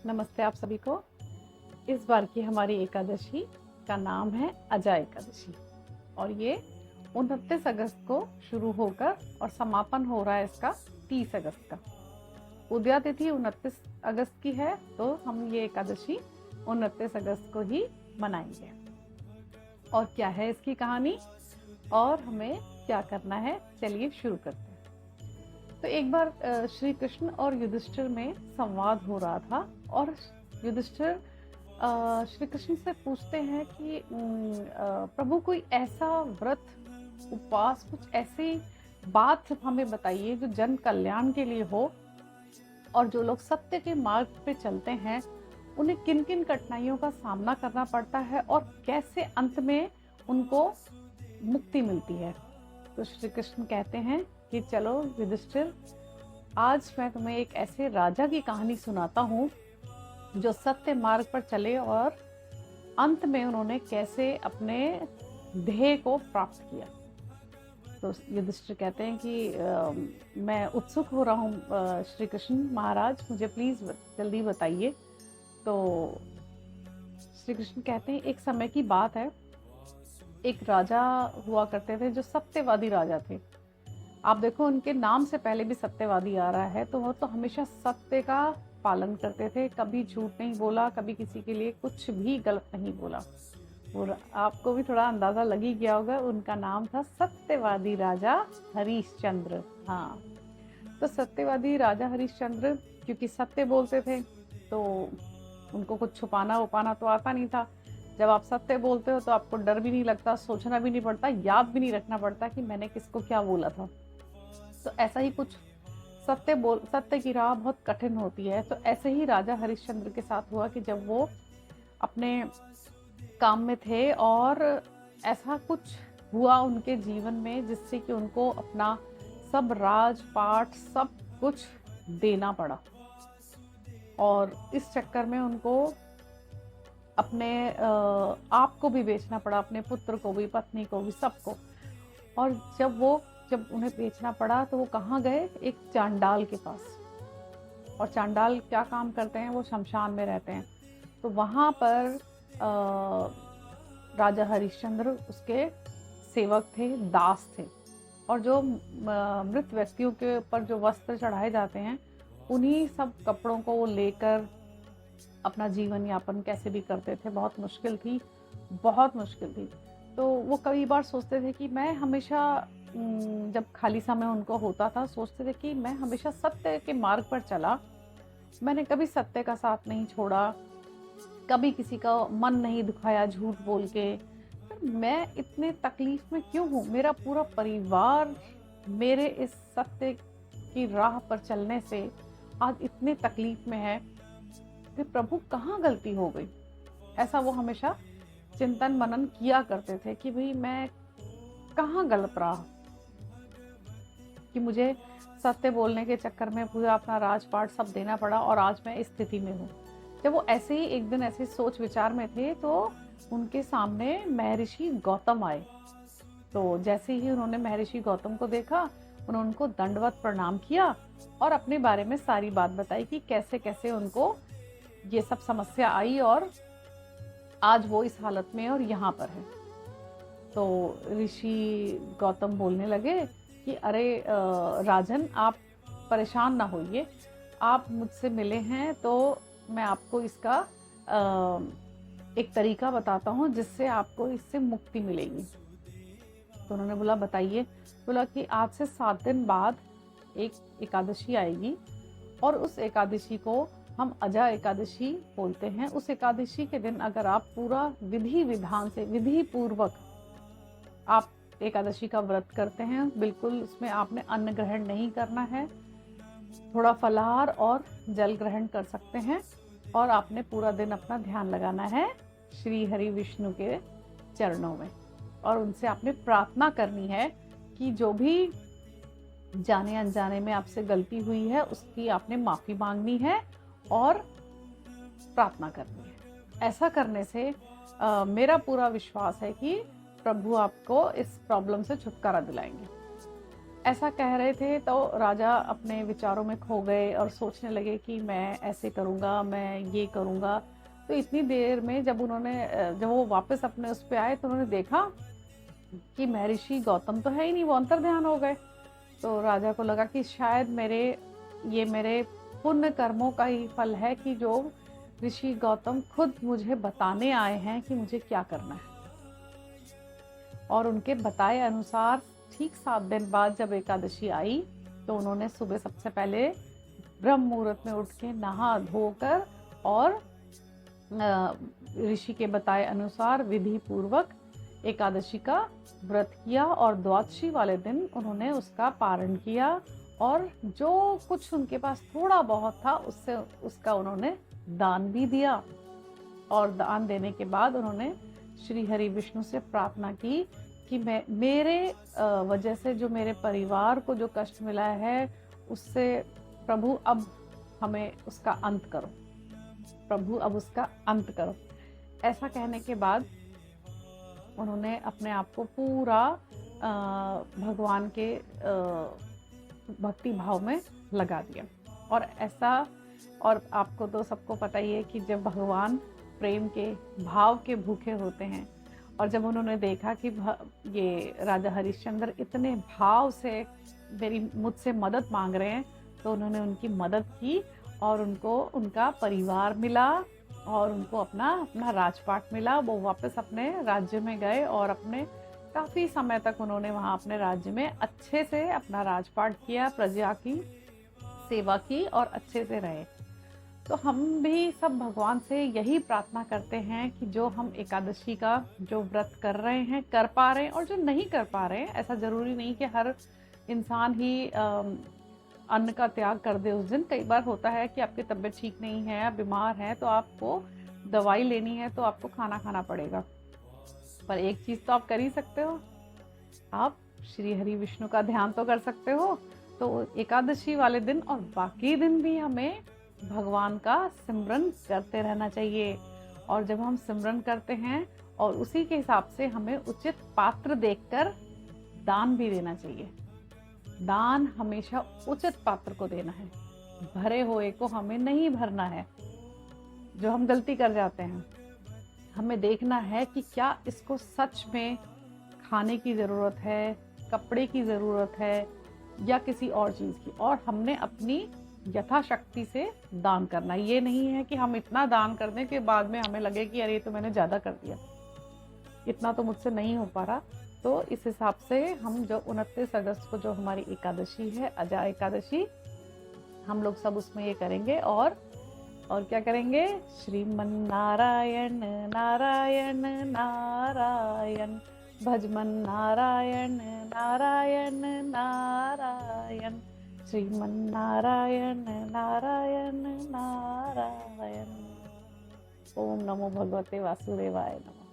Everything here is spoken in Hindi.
नमस्ते आप सभी को। इस बार की हमारी एकादशी का नाम है अजा एकादशी और ये 29 अगस्त को शुरू होकर और समापन हो रहा है इसका 30 अगस्त का। उदया तिथि 29 अगस्त की है, तो हम ये एकादशी 29 अगस्त को ही मनाएंगे। और क्या है इसकी कहानी और हमें क्या करना है, चलिए शुरू करते हैं। तो एक बार श्री कृष्ण और युधिष्ठिर में संवाद हो रहा था और युधिष्ठिर श्री कृष्ण से पूछते हैं कि प्रभु कोई ऐसा व्रत उपवास कुछ ऐसी बात हमें बताइए जो जन कल्याण के लिए हो और जो लोग सत्य के मार्ग पे चलते हैं उन्हें किन किन कठिनाइयों का सामना करना पड़ता है और कैसे अंत में उनको मुक्ति मिलती है। तो श्री कृष्ण कहते हैं कि चलो युधिष्ठिर, आज मैं तुम्हें एक ऐसे राजा की कहानी सुनाता हूँ जो सत्य मार्ग पर चले और अंत में उन्होंने कैसे अपने ध्येय को प्राप्त किया। तो युधिष्ठिर कहते हैं कि मैं उत्सुक हो रहा हूँ श्री कृष्ण महाराज, मुझे प्लीज जल्दी बताइए। तो श्री कृष्ण कहते हैं एक समय की बात है, एक राजा हुआ करते थे जो सत्यवादी राजा थे। आप देखो उनके नाम से पहले भी सत्यवादी आ रहा है, तो वो तो हमेशा सत्य का पालन करते थे, कभी झूठ नहीं बोला, कभी किसी के लिए कुछ भी गलत नहीं बोला। और आपको भी थोड़ा अंदाजा लग ही गया होगा, उनका नाम था सत्यवादी राजा हरिश्चंद्र। हाँ, तो सत्यवादी राजा हरिश्चंद्र क्योंकि सत्य बोलते थे तो उनको कुछ छुपाना उपाना तो आता नहीं था। जब आप सत्य बोलते हो तो आपको डर भी नहीं लगता, सोचना भी नहीं पड़ता, याद भी नहीं रखना पड़ता कि मैंने किसको क्या बोला था। तो ऐसा ही कुछ सत्य की राह बहुत कठिन होती है। तो ऐसे ही राजा हरिश्चंद्र के साथ हुआ कि जब वो अपने काम में थे और ऐसा कुछ हुआ उनके जीवन में जिससे कि उनको अपना सब राजपाट सब कुछ देना पड़ा और इस चक्कर में उनको अपने आप को भी बेचना पड़ा, अपने पुत्र को भी, पत्नी को भी, सबको। और जब उन्हें बेचना पड़ा तो वो कहाँ गए, एक चांडाल के पास। और चांडाल क्या काम करते हैं, वो शमशान में रहते हैं। तो वहाँ पर राजा हरिश्चंद्र उसके सेवक थे, दास थे। और जो मृत व्यक्तियों के ऊपर जो वस्त्र चढ़ाए जाते हैं उन्हीं सब कपड़ों को वो लेकर अपना जीवन यापन कैसे भी करते थे। बहुत मुश्किल थी, बहुत मुश्किल थी। तो वो कई बार सोचते थे कि मैं हमेशा जब खाली समय उनको होता था सोचते थे कि मैं हमेशा सत्य के मार्ग पर चला, मैंने कभी सत्य का साथ नहीं छोड़ा, कभी किसी का मन नहीं दुखाया झूठ बोल के। तो मैं इतने तकलीफ में क्यों हूँ, मेरा पूरा परिवार मेरे इस सत्य की राह पर चलने से आज इतने तकलीफ में है कि प्रभु कहाँ गलती हो गई। ऐसा वो हमेशा चिंतन मनन किया करते थे कि भाई मैं कहाँ गलत रहा कि मुझे सत्य बोलने के चक्कर में पूरा अपना राजपाट सब देना पड़ा और आज मैं इस स्थिति में हूँ। जब वो ऐसे ही एक दिन ऐसे सोच विचार में थे तो उनके सामने महर्षि गौतम आए। तो जैसे ही उन्होंने महर्षि गौतम को देखा उन्होंने उनको दंडवत प्रणाम किया और अपने बारे में सारी बात बताई कि कैसे कैसे उनको ये सब समस्या आई और आज वो इस हालत में और यहाँ पर है। तो ऋषि गौतम बोलने लगे कि अरे राजन, आप परेशान ना होइए, आप मुझसे मिले हैं तो मैं आपको इसका एक तरीका बताता हूँ जिससे आपको इससे मुक्ति मिलेगी। तो उन्होंने बोला बताइए। बोला कि आज से 7 दिन बाद एक एकादशी आएगी और उस एकादशी को हम अजा एकादशी बोलते हैं। उस एकादशी के दिन अगर आप पूरा विधि विधान से विधि पूर्वक आप एकादशी का व्रत करते हैं, बिल्कुल उसमें आपने अन्न ग्रहण नहीं करना है, थोड़ा फलाहार और जल ग्रहण कर सकते हैं और आपने पूरा दिन अपना ध्यान लगाना है श्री हरि विष्णु के चरणों में और उनसे आपने प्रार्थना करनी है कि जो भी जाने अनजाने में आपसे गलती हुई है उसकी आपने माफी मांगनी है और प्रार्थना करनी है। ऐसा करने से मेरा पूरा विश्वास है कि प्रभु आपको इस प्रॉब्लम से छुटकारा दिलाएंगे। ऐसा कह रहे थे तो राजा अपने विचारों में खो गए और सोचने लगे कि मैं ऐसे करूँगा, मैं ये करूँगा। तो इतनी देर में जब वो वापस अपने उस पे आए तो उन्होंने देखा कि महर्षि गौतम तो है ही नहीं, वो अंतर्ध्यान हो गए। तो राजा को लगा कि शायद मेरे पुण्य कर्मों का ही फल है कि जो ऋषि गौतम खुद मुझे बताने आए हैं कि मुझे क्या करना है। और उनके बताए अनुसार ठीक 7 दिन बाद जब एकादशी आई तो उन्होंने सुबह सबसे पहले ब्रह्म मुहूर्त में उठ के नहा धोकर और ऋषि के बताए अनुसार विधि पूर्वक एकादशी का व्रत किया और द्वादशी वाले दिन उन्होंने उसका पारण किया और जो कुछ उनके पास थोड़ा बहुत था उसका उन्होंने दान भी दिया। और दान देने के बाद उन्होंने श्री हरि विष्णु से प्रार्थना की कि मेरे वजह से जो मेरे परिवार को जो कष्ट मिला है उससे प्रभु अब हमें उसका अंत करो, प्रभु अब उसका अंत करो। ऐसा कहने के बाद उन्होंने अपने आप को पूरा भगवान के भक्ति भाव में लगा दिया। और आपको तो सबको पता ही है कि जब भगवान प्रेम के भाव के भूखे होते हैं और जब उन्होंने देखा कि ये राजा हरिश्चंद्र इतने भाव से मुझसे मदद मांग रहे हैं तो उन्होंने उनकी मदद की और उनको उनका परिवार मिला और उनको अपना राजपाट मिला। वो वापस अपने राज्य में गए और अपने काफ़ी समय तक उन्होंने वहाँ अपने राज्य में अच्छे से अपना राजपाट किया, प्रजा की सेवा की और अच्छे से रहे। तो हम भी सब भगवान से यही प्रार्थना करते हैं कि जो हम एकादशी का जो व्रत कर रहे हैं, कर पा रहे हैं और जो नहीं कर पा रहे हैं, ऐसा ज़रूरी नहीं कि हर इंसान ही अन्न का त्याग कर दे उस दिन। कई बार होता है कि आपकी तबीयत ठीक नहीं है, आप बीमार हैं, तो आपको दवाई लेनी है तो आपको खाना खाना पड़ेगा। पर एक चीज़ तो आप कर ही सकते हो, आप श्री हरि विष्णु का ध्यान तो कर सकते हो। तो एकादशी वाले दिन और बाकी दिन भी हमें भगवान का सिमरन करते रहना चाहिए। और जब हम सिमरन करते हैं और उसी के हिसाब से हमें उचित पात्र देखकर दान भी देना चाहिए। दान हमेशा उचित पात्र को देना है, भरे हुए को हमें नहीं भरना है। जो हम गलती कर जाते हैं, हमें देखना है कि क्या इसको सच में खाने की ज़रूरत है, कपड़े की ज़रूरत है या किसी और चीज़ की, और हमने अपनी यथाशक्ति से दान करना। ये नहीं है कि हम इतना दान करने के बाद में हमें लगे कि अरे तो मैंने ज़्यादा कर दिया, इतना तो मुझसे नहीं हो पा रहा। तो इस हिसाब से हम जो 29 अगस्त को जो हमारी एकादशी है, अजा एकादशी, हम लोग सब उसमें ये करेंगे। और क्या करेंगे? श्रीमन नारायण नारायण नारायण, भजमन नारायण नारायण नारायण, श्रीमन नारायण नारायण नारायण। ओम नमो भगवते वासुदेवाय नमः।